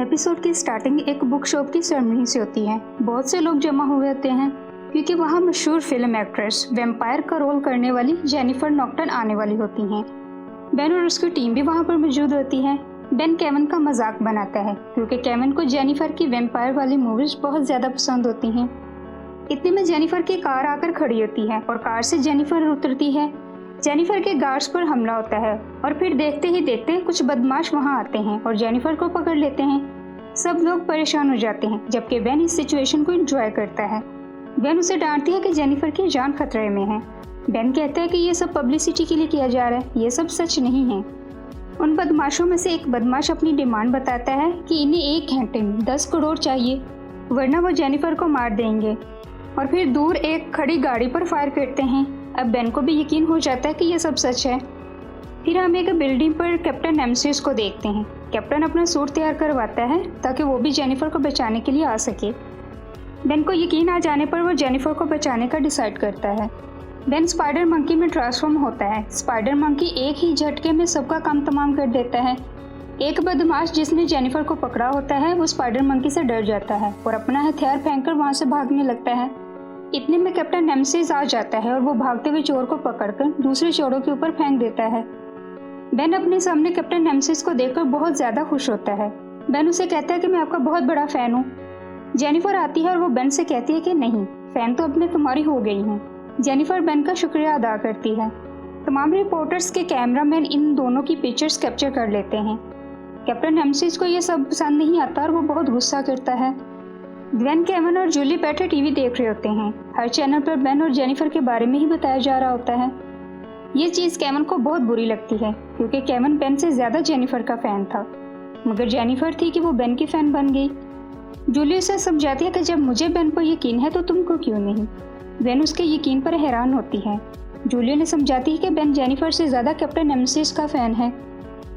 Episode की starting एक book shop की सेरेमनी से होती है। बहुत से लोग जमा हुए होते हैं क्योंकि वहाँ मशहूर फिल्म एक्ट्रेस वैम्पायर का रोल करने वाली जेनिफर नॉक्टन आने वाली होती हैं। बेन और उसकी टीम भी वहाँ पर मौजूद होती है। बेन केविन का मजाक बनाता है क्योंकि केविन को जेनिफर की वैम्पायर वाली मूवीज बहुत ज़्यादा पसंद होती हैं। इतने में जेनिफर की कार आकर खड़ी होती है और कार से जेनिफर उतरती है। जेनिफर के गार्ड्स पर हमला होता है और फिर देखते ही देखते कुछ बदमाश वहां आते हैं और जेनिफर को पकड़ लेते हैं। सब लोग परेशान हो जाते हैं जबकि बेन इस सिचुएशन को एंजॉय करता है। बेन उसे डांटती है कि जेनिफर की जान खतरे में है। बेन कहता है कि ये सब पब्लिसिटी के लिए किया जा रहा है, ये सब सच नहीं है। उन बदमाशों में से एक बदमाश अपनी डिमांड बताता है कि इन्हें 1 घंटे में 10 करोड़ चाहिए वरना वो जेनिफर को मार देंगे और फिर दूर एक खड़ी गाड़ी पर फायर करते हैं। अब बेन को भी यकीन हो जाता है कि ये सब सच है। फिर हम एक बिल्डिंग पर कैप्टन नेमेसिस को देखते हैं। कैप्टन अपना सूट तैयार करवाता है ताकि वो भी जेनिफर को बचाने के लिए आ सके। बेन को यकीन आ जाने पर वो जेनिफर को बचाने का डिसाइड करता है। बेन स्पाइडर मंकी में ट्रांसफॉर्म होता है। स्पाइडर मंकी एक ही झटके में सबका काम तमाम कर देता है। एक बदमाश जिसने जेनिफर को पकड़ा होता है वो स्पाइडर मंकी से डर जाता है और अपना हथियार फेंककर वहाँ से भागने लगता है। इतने में कैप्टन नेमेसिस आ जाता है और वो भागते हुए चोर को पकड़कर दूसरे चोरों के ऊपर फेंक देता है। बेन अपने सामने कैप्टन नेमेसिस को देखकर बहुत ज्यादा खुश होता है। बेन उसे कहता है कि मैं आपका बहुत बड़ा फैन हूँ। जेनिफर आती है और वो बेन से कहती है कि नहीं, फैन तो अब मैं तुम्हारी हो गई हूँ। जेनिफर बेन का शुक्रिया अदा करती है। तमाम रिपोर्टर्स के कैमरामैन इन दोनों की पिक्चर्स कैप्चर कर लेते हैं। कैप्टन नेमेसिस को यह सब पसंद नहीं आता और वो बहुत गुस्सा करता है। बेन, केविन और जूली बैठे टीवी देख रहे होते हैं। हर चैनल पर बेन और जेनिफर के बारे में ही बताया जा रहा होता है। ये चीज़ केविन को बहुत बुरी लगती है क्योंकि केविन बेन से ज़्यादा जेनिफर का फ़ैन था, मगर जेनिफर थी कि वो बेन की फ़ैन बन गई। जूली उसे समझाती है कि जब मुझे बेन पर यकीन है तो तुमको क्यों नहीं। बेन उसके यकीन पर हैरान होती है। जूली ने समझाती है कि बेन जेनिफर से ज़्यादा कैप्टन नेमेसिस का फ़ैन है।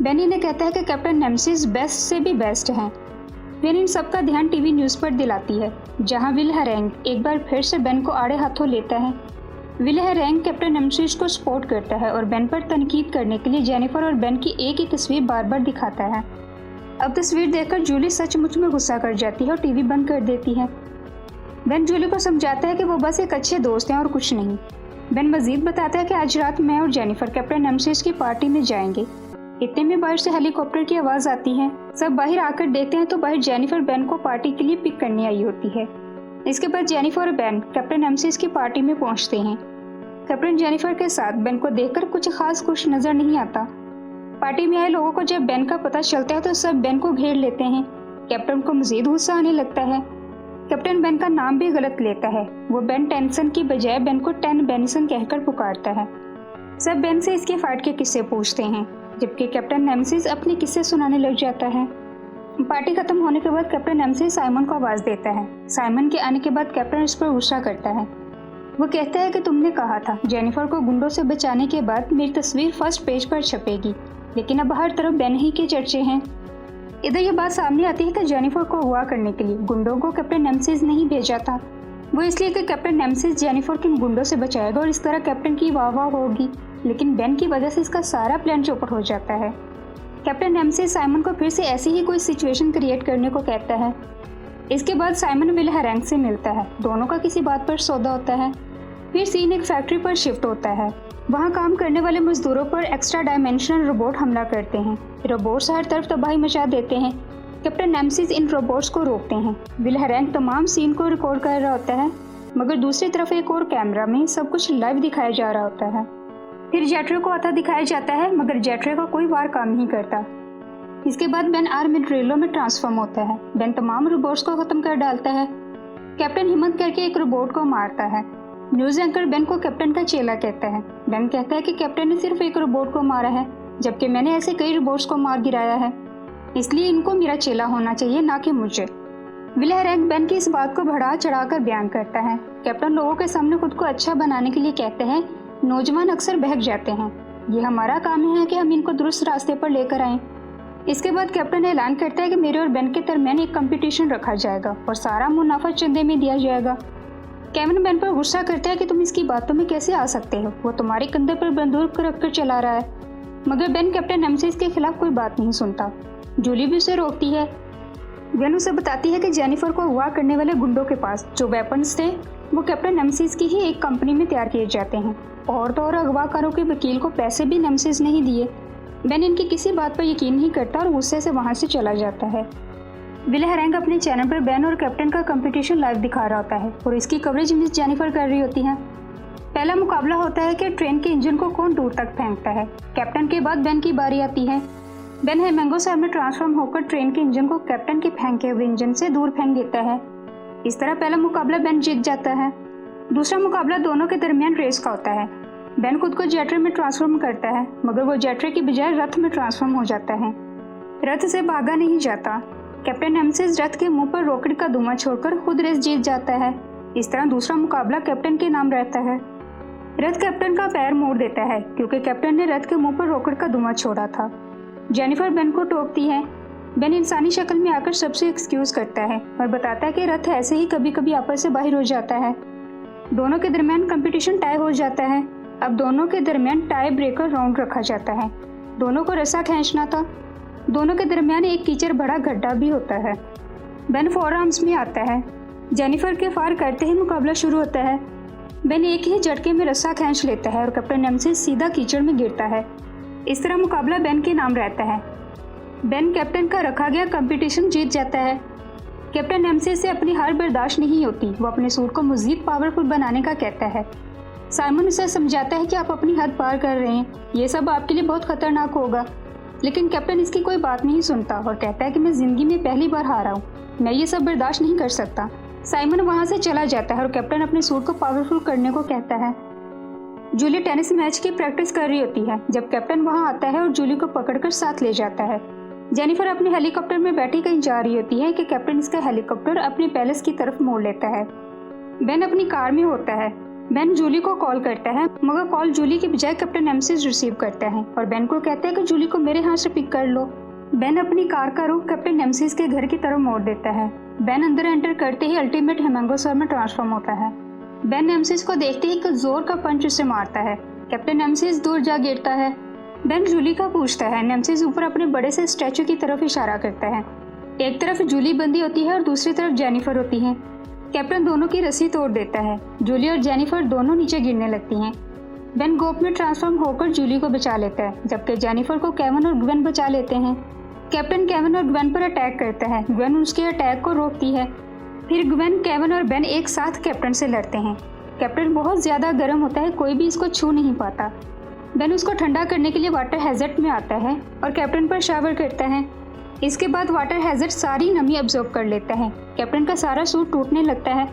बेन इन्हें कहता है कि कैप्टन नेमेसिस बेस्ट से भी बेस्ट हैं। बेन इन सबका ध्यान टीवी न्यूज़ पर दिलाती है जहां विल हरेंग एक बार फिर से बेन को आड़े हाथों लेता है। विल हरेंग कैप्टन नेमेसिस को सपोर्ट करता है और बेन पर तनकीद करने के लिए जेनिफर और बेन की एक ही तस्वीर बार बार दिखाता है। अब तस्वीर देखकर जूली सचमुच में गुस्सा कर जाती है और टीवी बंद कर देती है। बेन जूली को समझाता है कि वो बस एक अच्छे दोस्त हैं और कुछ नहीं। बेन मजीद बताता है कि आज रात मैं और जेनिफर कैप्टन नेमेसिस की पार्टी में जाएंगे। इतने में बाहर से हेलीकॉप्टर की आवाज़ आती है। सब बाहर आकर देखते हैं तो बाहर जेनिफर बेन को पार्टी के लिए पिक करने आई होती है। इसके बाद जेनिफर और बेन कैप्टन नेमेसिस की पार्टी में पहुंचते हैं। कैप्टन जेनिफर के साथ बेन को देखकर कुछ खास खुश नजर नहीं आता। पार्टी में आए लोगों को जब बेन का पता चलता है तो सब बेन को घेर लेते हैं। कैप्टन को मजीद गुस्सा आने लगता है। कैप्टन बेन का नाम भी गलत लेता है। वो बेन टेंसन की बजाय बेन को टेन बेनिसन कहकर पुकारता है। सब बेन से इसके फाइट के किस्से पूछते हैं जबकि कैप्टन नेमेसिस अपने किस्से सुनाने लग जाता है। पार्टी खत्म होने के बाद कैप्टन नेमेसिस साइमन को आवाज़ देता है। साइमन के आने के बाद कैप्टन इस पर गुस्सा करता है। वो कहता है कि तुमने कहा था जेनिफर को गुंडों से बचाने के बाद मेरी तस्वीर फर्स्ट पेज पर छपेगी, लेकिन अब हर तरफ बेन ही के चर्चे हैं। इधर ये बात सामने आती है कि जेनिफर को अगवा करने के लिए गुंडों को कैप्टन नेमेसिस नहीं भेजा था। वो इसलिए कि कैप्टन नेमेसिस जेनिफर को गुंडों से बचाएगा और इस तरह कैप्टन की वाह होगी, लेकिन बेन की वजह से इसका सारा प्लान चौपट हो जाता है। कैप्टन नेमेसिस साइमन को फिर से ऐसी ही कोई सिचुएशन क्रिएट करने को कहता है। इसके बाद साइमन विल हरेंग से मिलता है। दोनों का किसी बात पर सौदा होता है। फिर सीन एक फैक्ट्री पर शिफ्ट होता है। वहाँ काम करने वाले मजदूरों पर एक्स्ट्रा डायमेंशनल रोबोट हमला करते हैं। रोबोट्स हर तरफ तबाही मचा देते हैं। कैप्टन नेमेसिस इन रोबोट्स को रोकते हैं। विल हरेंग तमाम सीन को रिकॉर्ड कर रहा होता है, मगर दूसरी तरफ एक और कैमरा में सब कुछ लाइव दिखाया जा रहा होता है। फिर जेट्रो को आता दिखाया जाता है, मगर जेट्रो का कोई वार काम नहीं करता। इसके बाद बेन आर्मेड्रिलो में ट्रांसफॉर्म होता है। बेन तमाम रोबोट्स को खत्म कर डालता है। कैप्टन हिम्मत करके एक रोबोट को मारता है। न्यूज़ एंकर बेन को कैप्टन का चेला कहता है। बेन कहता है कि कैप्टन ने सिर्फ एक रोबोट को मारा है, जबकि मैंने ऐसे कई रोबोट्स को मार गिराया है, इसलिए इनको मेरा चेला होना चाहिए, ना कि मुझे। विल हरेंग बेन की इस बात को बढ़ा चढ़ाकर बयान करता है। कैप्टन लोगों के सामने खुद को अच्छा बनाने के लिए कहते हैं नौजवान अक्सर बहक जाते हैं, ये हमारा काम है कि हम इनको दुरुस्त रास्ते पर लेकर आएं। इसके बाद कैप्टन ऐलान करता है कि मेरे और बेन के दरमियान एक कंपटीशन रखा जाएगा और सारा मुनाफा चंदे में दिया जाएगा। केविन बेन पर गुस्सा करता है कि तुम इसकी बातों में कैसे आ सकते हो, वो तुम्हारे कंधे पर बंदूक रखकर चला रहा है, मगर बेन कैप्टन नेमेसिस के खिलाफ कोई बात नहीं सुनता। जूली भी उसे रोकती है। ग्वेन उसे बताती है कि जेनिफर को अगवा करने वाले गुंडों के पास जो वेपन्स थे वो कैप्टन नेमेसिस की ही एक कंपनी में तैयार किए जाते हैं, और तो और अगवाकारों के वकील को पैसे भी नेमेसिस नहीं दिए। बेन इनकी किसी बात पर यकीन नहीं करता और गुस्से से वहाँ से चला जाता है। विले हैरैंग अपने चैनल पर बेन और कैप्टन का कंपटीशन लाइव दिखा रहा होता है और इसकी कवरेज मिस जेनिफर कर रही होती है। पहला मुकाबला होता है कि ट्रेन के इंजन को कौन दूर तक फेंकता है। कैप्टन के बाद बेन की बारी आती है। बेन हेमंगो शहर में ट्रांसफॉर्म होकर ट्रेन के इंजन को कैप्टन के फेंके हुए इंजन से दूर फेंक देता है। इस तरह पहला मुकाबला बेन जीत जाता है। दूसरा मुकाबला दोनों के दरमियान रेस का होता है। बेन खुद को जेट्रे में ट्रांसफॉर्म करता है, मगर वो जेट्रे की बजाय रथ में ट्रांसफॉर्म हो जाता है। रथ से भागा नहीं जाता। कैप्टन नेमेसिस रथ के मुंह पर रॉकेट का धुआं छोड़कर खुद रेस जीत जाता है। इस तरह दूसरा मुकाबला कैप्टन के नाम रहता है। रथ कैप्टन का पैर मोड़ देता है क्योंकि कैप्टन ने रथ के मुंह पर रॉकेट का धुआं छोड़ा था। जेनिफर बेन को टोकती है। बेन इंसानी शक्ल में आकर सबसे एक्सक्यूज करता है और बताता है कि रथ ऐसे ही कभी कभी आपस से बाहर हो जाता है। दोनों के दरमियान कंपटीशन टाई हो जाता है। अब दोनों के दरमियान टाई ब्रेकर राउंड रखा जाता है। दोनों को रस्सा खींचना था। दोनों के दरमियान एक कीचड़ भरा गड्ढा भी होता है। बेन फोर आर्म्स में आता है। जेनिफर के फार करते ही मुकाबला शुरू होता है। बेन एक ही झटके में रस्सा खींच लेता है और कैप्टन नेमेसिस सीधा कीचड़ में गिरता है। इस तरह मुकाबला बेन के नाम रहता है। बेन कैप्टन का रखा गया कंपटीशन जीत जाता है। कैप्टन नेमेसिस से अपनी हार बर्दाश्त नहीं होती। वो अपने सूट को मजीद पावरफुल बनाने का कहता है। साइमन उसे समझाता है कि आप अपनी हद पार कर रहे हैं, ये सब आपके लिए बहुत खतरनाक होगा, लेकिन कैप्टन इसकी कोई बात नहीं सुनता और कहता है कि मैं जिंदगी में पहली बार हारा हूँ, मैं ये सब बर्दाश्त नहीं कर सकता। साइमन वहाँ से चला जाता है और कैप्टन अपने सूट को पावरफुल करने को कहता है। जूली टेनिस मैच की प्रैक्टिस कर रही होती है जब कैप्टन वहाँ आता है और जूली को पकड़कर साथ ले जाता है। जेनिफर अपने हेलीकॉप्टर में बैठी कहीं जा रही होती है कि कैप्टन इसका हेलीकॉप्टर अपने पैलेस की तरफ मोड़ लेता है। बेन अपनी कार में होता है। बेन जूली को कॉल करता है, मगर कॉल जूली की बजाय कैप्टन नेमेसिस रिसीव करता है और बेन को कहता है कि जूली को मेरे हाथ से पिक कर लो। बेन अपनी कार का रुख कैप्टन नेमेसिस के घर की तरफ मोड़ देता है। बेन अंदर एंटर करते ही अल्टीमेट हेमंगो शहर में ट्रांसफॉर्म होता है। बेन नेमेसिस को देखते ही एक जोर का पंच उसे मारता है। कैप्टन नेमेसिस दूर जा गिरता है। बेन जूली का पूछता है। नेमेसिस ऊपर अपने बड़े से स्टैचू की तरफ इशारा करता है। एक तरफ जूली बंदी होती है और दूसरी तरफ जेनिफर होती है। कैप्टन दोनों की रस्सी तोड़ देता है। जूली और जेनिफर दोनों नीचे गिरने लगती हैं। बेन गोप में ट्रांसफॉर्म होकर जूली को बचा लेता है, जबकि जेनिफर को केविन और ग्वेन बचा लेते हैं। कैप्टन केविन और ग्वेन पर अटैक करता है। ग्वेन उसके अटैक को रोकती है। फिर ग्वेन, केविन और बेन एक साथ कैप्टन से लड़ते हैं। कैप्टन बहुत ज़्यादा गर्म होता है, कोई भी इसको छू नहीं पाता। बेन उसको ठंडा करने के लिए वाटर हैजर्ड में आता है और कैप्टन पर शावर करता है। इसके बाद वाटर हैजर्ड सारी नमी अब्जॉर्ब कर लेता है। कैप्टन का सारा सूट टूटने लगता है।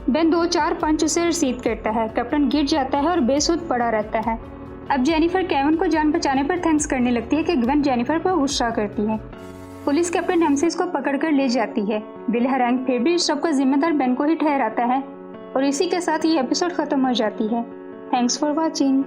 बेन 2-4 पंच उसे रिसीव करता है। कैप्टन गिर जाता है और बेसुध पड़ा रहता है। अब जेनिफर केविन को जान बचाने पर थैंक्स करने लगती है कि ग्वेन जेनिफर पर गुस्सा करती है। पुलिस कैप्टन नेमेसिस को पकड़कर ले जाती है। विले हैरैंग फिर भी इस सब का जिम्मेदार बेन को ही ठहराता है और इसी के साथ ये एपिसोड खत्म हो जाती है। Thanks for watching.